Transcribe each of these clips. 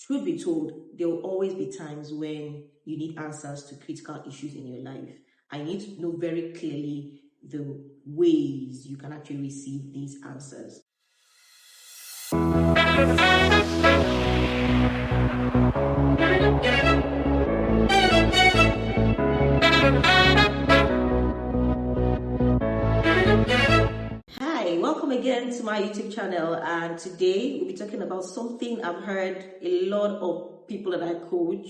Truth be told, there will always be times when you need answers to critical issues in your life. I need to know very clearly the ways you can actually receive these answers. Hi, welcome again to my YouTube channel, and today we'll be talking about something I've heard a lot of people that I coach,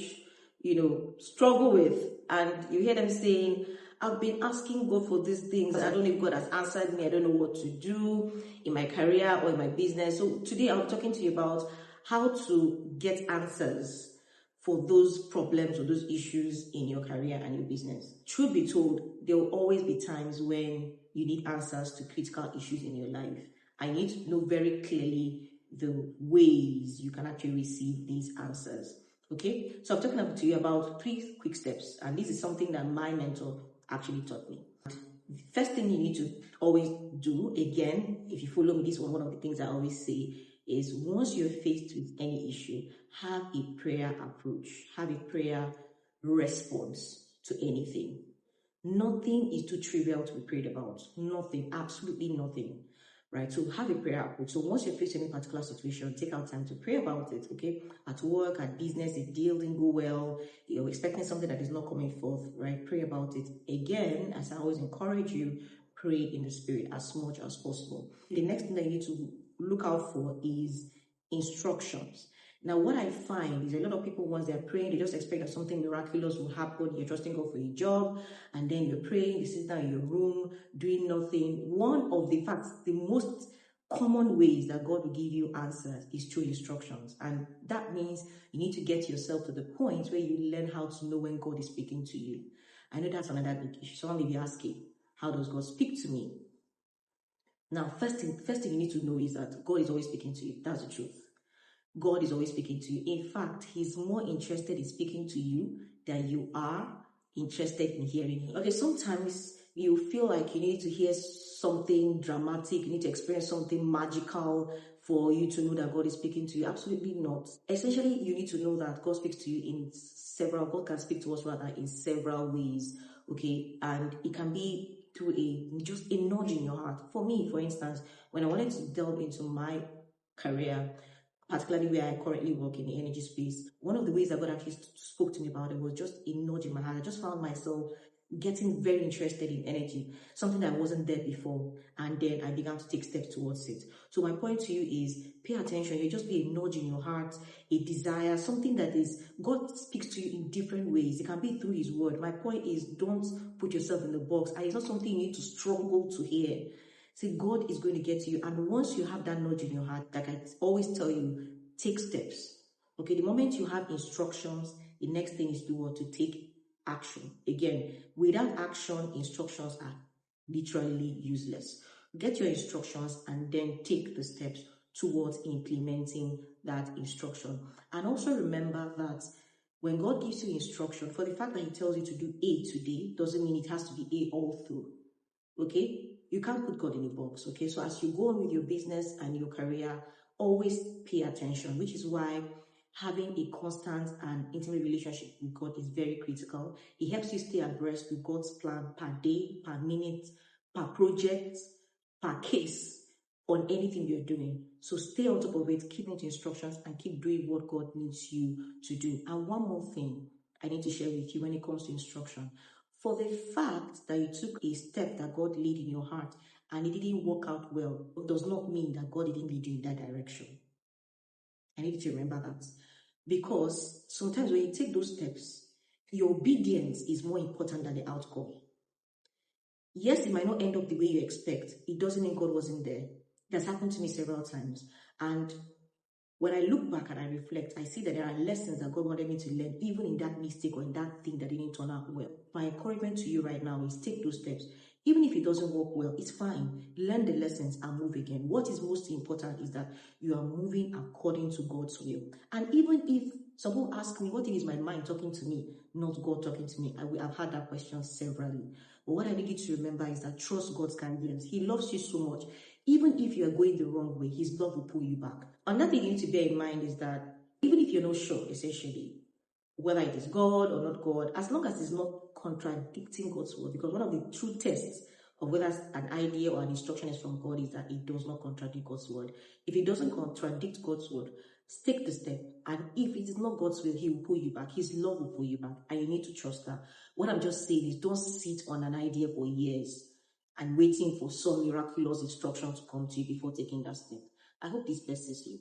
struggle with, and you hear them saying, I've been asking God for these things. I don't know if God has answered me. I don't know what to do in my career or in my business. So today I'm talking to you about how to get answers for those problems or those issues in your career and your business. Truth be told, there will always be times when you need answers to critical issues in your life. I need to know very clearly the ways you can actually receive these answers. Okay, so I'm talking to you about 3 quick steps, and this is something that my mentor actually taught me. The first thing you need to always do, again, if you follow me, this is one of the things I always say, is once you're faced with any issue, have a prayer approach, have a prayer response to anything. Nothing is too trivial to be prayed about. Nothing, absolutely nothing. Right? So have a prayer approach. So once you're faced with any particular situation, take out time to pray about it. Okay? At work, at business, the deal didn't go well, you're expecting something that is not coming forth, right? Pray about it. Again, as I always encourage you, pray in the spirit as much as possible. The next thing that you need to look out for is instructions. Now, what I find is a lot of people, once they're praying, they just expect that something miraculous will happen. You're trusting God for a job, and then you're praying, you sit down in your room, doing nothing. One of the facts, the most common ways that God will give you answers is through instructions. And that means you need to get yourself to the point where you learn how to know when God is speaking to you. I know that's another big issue. Someone may be asking, how does God speak to me? Now, first thing you need to know is that God is always speaking to you. That's the truth. God is always speaking to you. In fact, He's more interested in speaking to you than you are interested in hearing Him. Okay, sometimes you feel like you need to hear something dramatic, you need to experience something magical for you to know that God is speaking to you. Absolutely not. Essentially, you need to know that God speaks to you God can speak to us rather in several ways. Okay, and it can be through just a nudge in your heart. For me, for instance, when I wanted to delve into my career, particularly where I currently work in the energy space, one of the ways that God actually spoke to me about it was just a nudge in my heart. I just found myself getting very interested in energy, something that wasn't there before, and then I began to take steps towards it. So my point to you is, pay attention. You just be a nudge in your heart, a desire, something that is, God speaks to you in different ways. It can be through His word. My point is, don't put yourself in the box, and it's not something you need to struggle to hear. See, God is going to get to you. And once you have that nudge in your heart, like I always tell you, take steps. Okay, the moment you have instructions, the next thing is to take action. Again, without action, instructions are literally useless. Get your instructions and then take the steps towards implementing that instruction. And also remember that when God gives you instruction, for the fact that He tells you to do A today, doesn't mean it has to be A all through. Okay? You can't put God in a box, okay? So as you go on with your business and your career, always pay attention, which is why having a constant and intimate relationship with God is very critical. It helps you stay abreast with God's plan per day, per minute, per project, per case on anything you're doing. So stay on top of it, keep into instructions, and keep doing what God needs you to do. And one more thing I need to share with you when it comes to instruction. For the fact that you took a step that God laid in your heart and it didn't work out well, does not mean that God didn't lead you in that direction. I need you to remember that. Because sometimes when you take those steps, your obedience is more important than the outcome. Yes, it might not end up the way you expect. It doesn't mean God wasn't there. That's happened to me several times. And when I look back and I reflect, I see that there are lessons that God wanted me to learn, even in that mistake or in that thing that didn't turn out well. My encouragement to you right now is take those steps. Even if it doesn't work well, it's fine. Learn the lessons and move again. What is most important is that you are moving according to God's will. And even if someone asks me, what if it's my mind talking to me, not God talking to me? I've had that question severally. But what I need you to remember is that trust God's guidance. He loves you so much. Even if you are going the wrong way, His love will pull you back. Another thing you need to bear in mind is that Even if you're not sure, essentially, whether it is God or not God, as long as it's not contradicting God's word, because one of the true tests of whether an idea or an instruction is from God is that it does not contradict God's word. If it doesn't contradict God's word, take the step. And if it is not God's will, He will pull you back. His love will pull you back. And you need to trust that. What I'm just saying is don't sit on an idea for years and waiting for some miraculous instruction to come to you before taking that step. I hope this blesses you.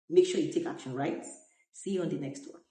Make sure you take action, right? See you on the next one.